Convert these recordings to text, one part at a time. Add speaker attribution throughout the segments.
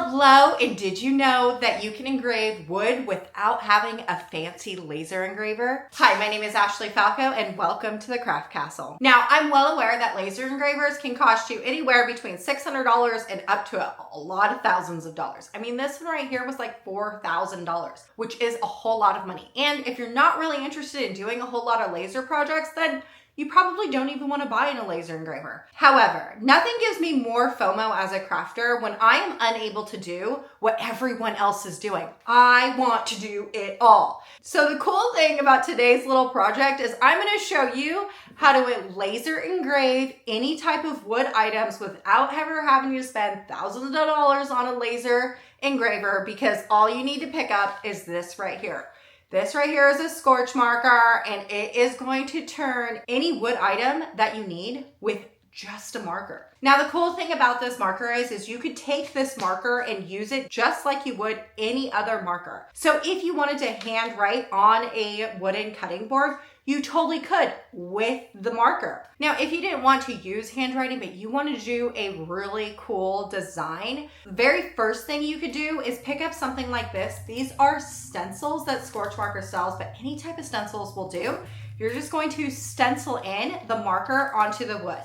Speaker 1: Hello, and did you know that you can engrave wood without having a fancy laser engraver? Hi, my name is Ashley Falco and welcome to the Craft Castle. Now, I'm well aware that laser engravers can cost you anywhere between $600 and up to a lot of thousands of dollars. I mean, this one right here was like $4,000, which is a whole lot of money. And if you're not really interested in doing a whole lot of laser projects, then you probably don't even want to buy a laser engraver. However, nothing gives me more FOMO as a crafter when I am unable to do what everyone else is doing. I want to do it all. So the cool thing about today's little project is I'm going to show you how to laser engrave any type of wood items without ever having to spend thousands of dollars on a laser engraver, because all you need to pick up is this right here. This right here is a Scorch marker, and it is going to turn any wood item that you need with just a marker. Now, the cool thing about this marker is you could take this marker and use it just like you would any other marker. So if you wanted to hand write on a wooden cutting board, you totally could with the marker. Now, if you didn't want to use handwriting, but you wanted to do a really cool design, the very first thing you could do is pick up something like this. These are stencils that Scorch marker sells, but any type of stencils will do. You're just going to stencil in the marker onto the wood.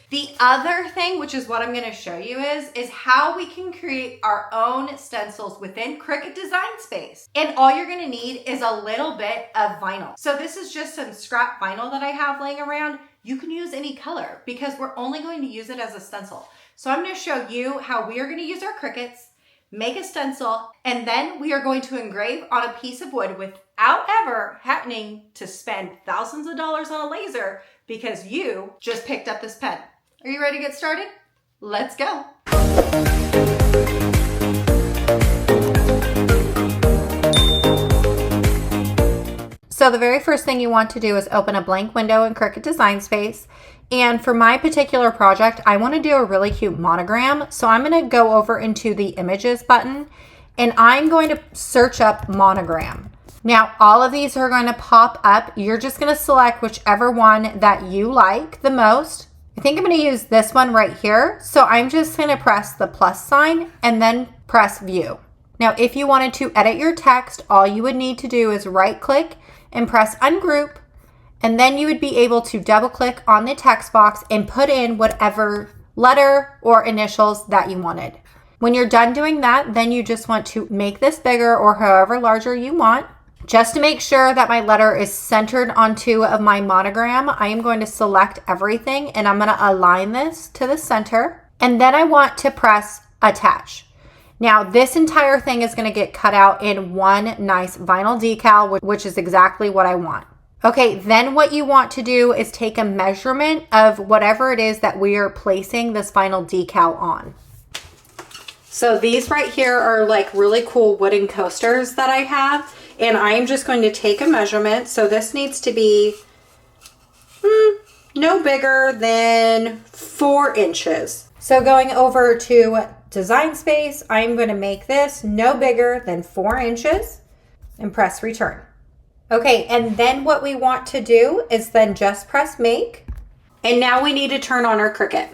Speaker 1: The other thing, which is what I'm going to show you, is how we can create our own stencils within Cricut Design Space. And all you're going to need is a little bit of vinyl. So this is just some scrap vinyl that I have laying around. You can use any color because we're only going to use it as a stencil. So I'm going to show you how we are going to use our Cricuts, make a stencil, and then we are going to engrave on a piece of wood without ever having to spend thousands of dollars on a laser because you just picked up this pen. Are you ready to get started? Let's go. So the very first thing you want to do is open a blank window in Cricut Design Space. And for my particular project, I want to do a really cute monogram. So I'm going to go over into the images button and I'm going to search up monogram. Now, all of these are going to pop up. You're just going to select whichever one that you like the most. I think I'm going to use this one right here. So I'm just going to press the plus sign and then press view. Now, if you wanted to edit your text, all you would need to do is right click and press ungroup. And then you would be able to double click on the text box and put in whatever letter or initials that you wanted. When you're done doing that, then you just want to make this bigger or however larger you want. Just to make sure that my letter is centered onto my monogram, I am going to select everything and I'm going to align this to the center. And then I want to press attach. Now, this entire thing is going to get cut out in one nice vinyl decal, which is exactly what I want. Okay, then what you want to do is take a measurement of whatever it is that we are placing this vinyl decal on. So these right here are like really cool wooden coasters that I have. And I'm just going to take a measurement. So this needs to be no bigger than 4 inches. So going over to Design Space, I'm going to make this no bigger than 4 inches and press return. Okay, and then what we want to do is then just press make. And now we need to turn on our Cricut.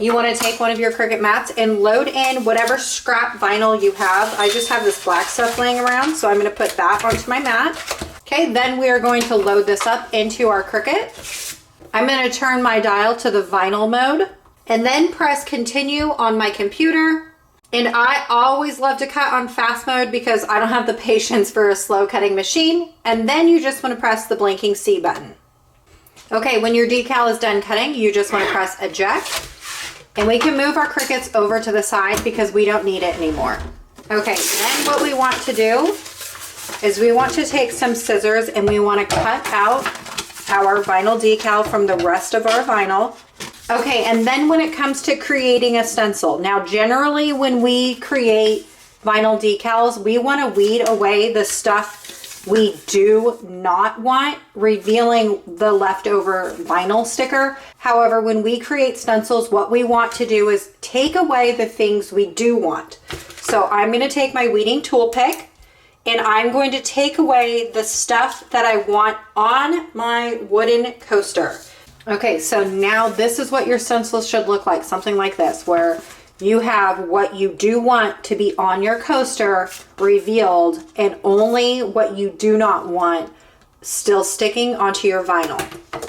Speaker 1: You want to take one of your Cricut mats and load in whatever scrap vinyl you have. I just have this black stuff laying around, so I'm going to put that onto my mat. Okay, then we are going to load this up into our Cricut. I'm going to turn my dial to the vinyl mode and then press continue on my computer. And I always love to cut on fast mode because I don't have the patience for a slow cutting machine. And then you just want to press the blinking C button. Okay, when your decal is done cutting, you just want to press eject. And we can move our Cricuts over to the side because we don't need it anymore. Okay, then what we want to do is we want to take some scissors and we want to cut out our vinyl decal from the rest of our vinyl. Okay, and then when it comes to creating a stencil, now generally when we create vinyl decals, we want to weed away the stuff we do not want, revealing the leftover vinyl sticker. However, when we create stencils, what we want to do is take away the things we do want. So I'm going to take my weeding tool pick and I'm going to take away the stuff that I want on my wooden coaster. Okay, so now this is what your stencil should look like, something like this, where you have what you do want to be on your coaster revealed and only what you do not want still sticking onto your vinyl.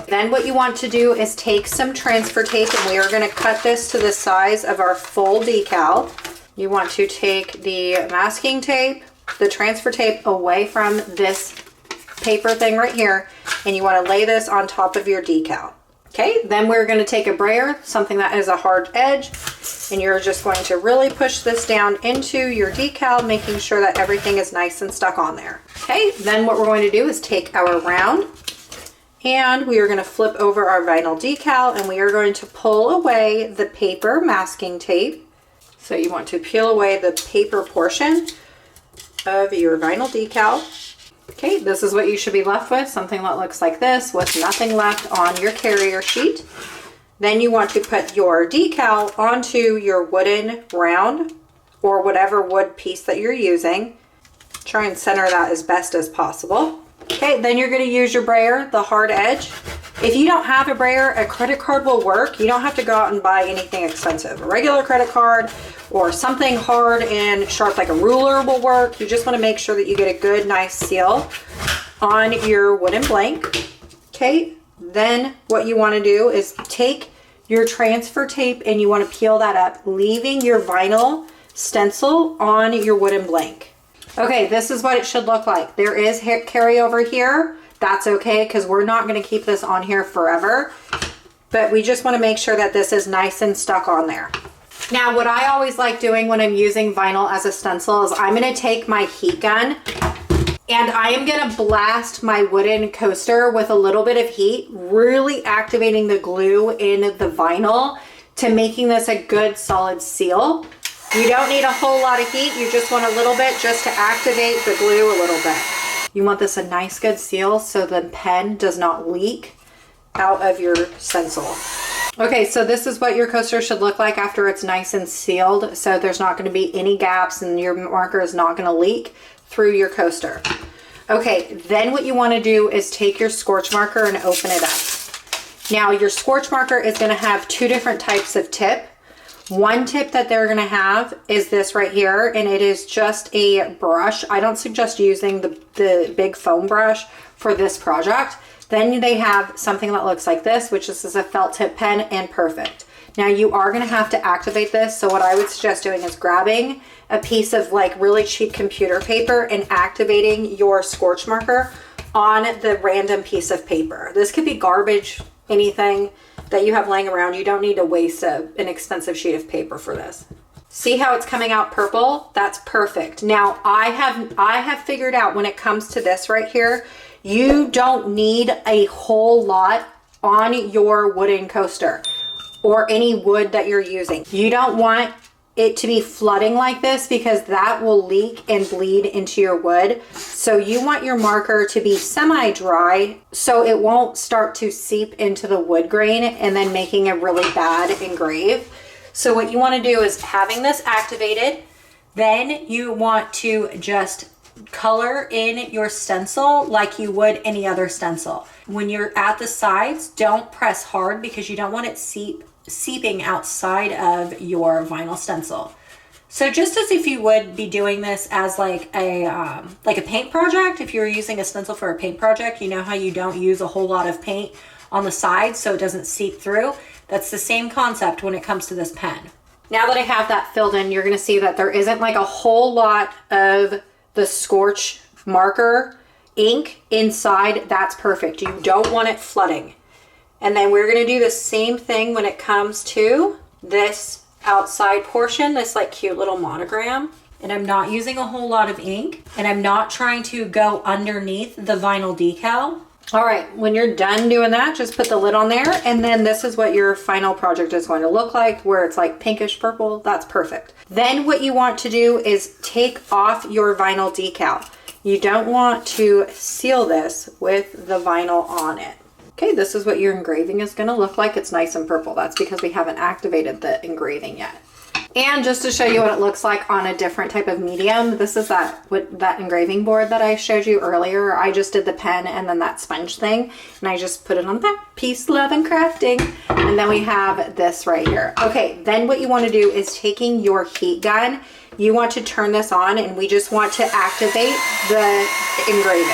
Speaker 1: Then what you want to do is take some transfer tape, and we are going to cut this to the size of our full decal. You want to take the masking tape, the transfer tape away from this paper thing right here, and you want to lay this on top of your decal. Okay, then we're going to take a brayer, something that has a hard edge, and you're just going to really push this down into your decal, making sure that everything is nice and stuck on there. Okay, then what we're going to do is take our round, and we are going to flip over our vinyl decal, and we are going to pull away the paper masking tape. So you want to peel away the paper portion of your vinyl decal. Okay, this is what you should be left with, something that looks like this with nothing left on your carrier sheet. Then you want to put your decal onto your wooden round or whatever wood piece that you're using. Try and center that as best as possible. Okay, then you're going to use your brayer, the hard edge. If you don't have a brayer, a credit card will work. You don't have to go out and buy anything expensive. A regular credit card or something hard and sharp like a ruler will work. You just want to make sure that you get a good, nice seal on your wooden blank. Okay, then what you want to do is take your transfer tape and you want to peel that up, leaving your vinyl stencil on your wooden blank. Okay, this is what it should look like. There is carryover here. That's okay, because we're not going to keep this on here forever, but we just want to make sure that this is nice and stuck on there. Now, what I always like doing when I'm using vinyl as a stencil is I'm going to take my heat gun and I am going to blast my wooden coaster with a little bit of heat, really activating the glue in the vinyl to making this a good solid seal. You don't need a whole lot of heat. You just want a little bit just to activate the glue a little bit. You want this a nice good seal so the pen does not leak out of your stencil. Okay, so this is what your coaster should look like after it's nice and sealed. So there's not going to be any gaps and your marker is not going to leak through your coaster. Okay, then what you want to do is take your Scorch marker and open it up. Now your Scorch marker is going to have two different types of tip. One tip that they're going to have is this right here, and it is just a brush. I don't suggest using the big foam brush for this project. Then they have something that looks like this, which is a felt tip pen, and perfect. Now you are going to have to activate this, so what I would suggest doing is grabbing a piece of like really cheap computer paper and activating your Scorch marker on the random piece of paper. This could be garbage, anything that you have laying around. You don't need to waste an expensive sheet of paper for this. See how it's coming out purple? That's perfect. Now I have figured out when it comes to this right here, you don't need a whole lot on your wooden coaster or any wood that you're using. You don't want it to be flooding like this because that will leak and bleed into your wood. So you want your marker to be semi-dry so it won't start to seep into the wood grain and then making a really bad engrave. So what you want to do is having this activated, then you want to just color in your stencil like you would any other stencil. When you're at the sides, don't press hard because you don't want it seeping outside of your vinyl stencil. So just as if you would be doing this as like a paint project, if you're using a stencil for a paint project, you know how you don't use a whole lot of paint on the sides so it doesn't seep through. That's the same concept when it comes to this pen. Now that I have that filled in, you're going to see that there isn't like a whole lot of the Scorch marker ink inside. That's perfect. You don't want it flooding. And then we're going to do the same thing when it comes to this outside portion, this like cute little monogram. And I'm not using a whole lot of ink, and I'm not trying to go underneath the vinyl decal. All right, when you're done doing that, just put the lid on there, and then this is what your final project is going to look like, where it's like pinkish purple. That's perfect. Then what you want to do is take off your vinyl decal. You don't want to seal this with the vinyl on it. Okay, this is what your engraving is going to look like. It's nice and purple. That's because we haven't activated the engraving yet. And just to show you what it looks like on a different type of medium, this is that engraving board that I showed you earlier. I just did the pen and then that sponge thing, and I just put it on that. Peace, love, and crafting. And then we have this right here. Okay, then what you want to do is taking your heat gun, you want to turn this on, and we just want to activate the engraving.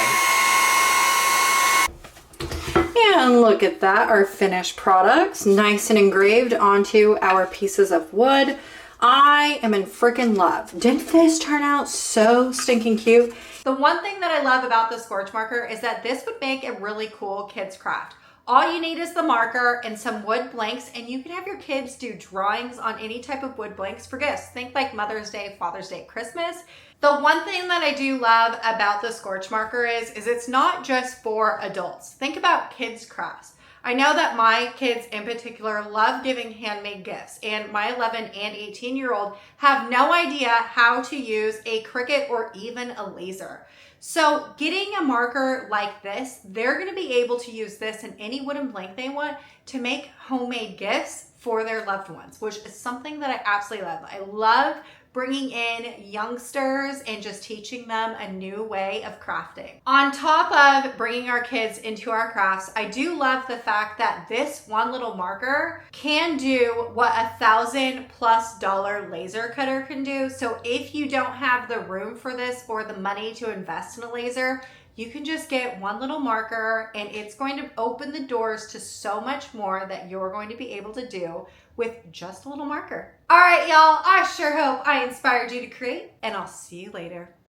Speaker 1: And look at that, our finished products, nice and engraved onto our pieces of wood. I am in freaking love. Didn't this turn out so stinking cute? The one thing that I love about the Scorch marker is that this would make a really cool kids craft. All you need is the marker and some wood blanks, and you can have your kids do drawings on any type of wood blanks for gifts. Think like Mother's Day, Father's Day, Christmas. The one thing that I do love about the Scorch marker is it's not just for adults. Think about kids crafts. I know that my kids in particular love giving handmade gifts, and my 11 and 18-year-old have no idea how to use a Cricut or even a laser. So getting a marker like this, they're going to be able to use this in any wooden blank they want to make homemade gifts for their loved ones, which is something that I absolutely love. I love bringing in youngsters and just teaching them a new way of crafting. On top of bringing our kids into our crafts, I do love the fact that this one little marker can do what $1,000+ laser cutter can do. So if you don't have the room for this or the money to invest in a laser, you can just get one little marker and it's going to open the doors to so much more that you're going to be able to do with just a little marker. All right, y'all, I sure hope I inspired you to create, and I'll see you later.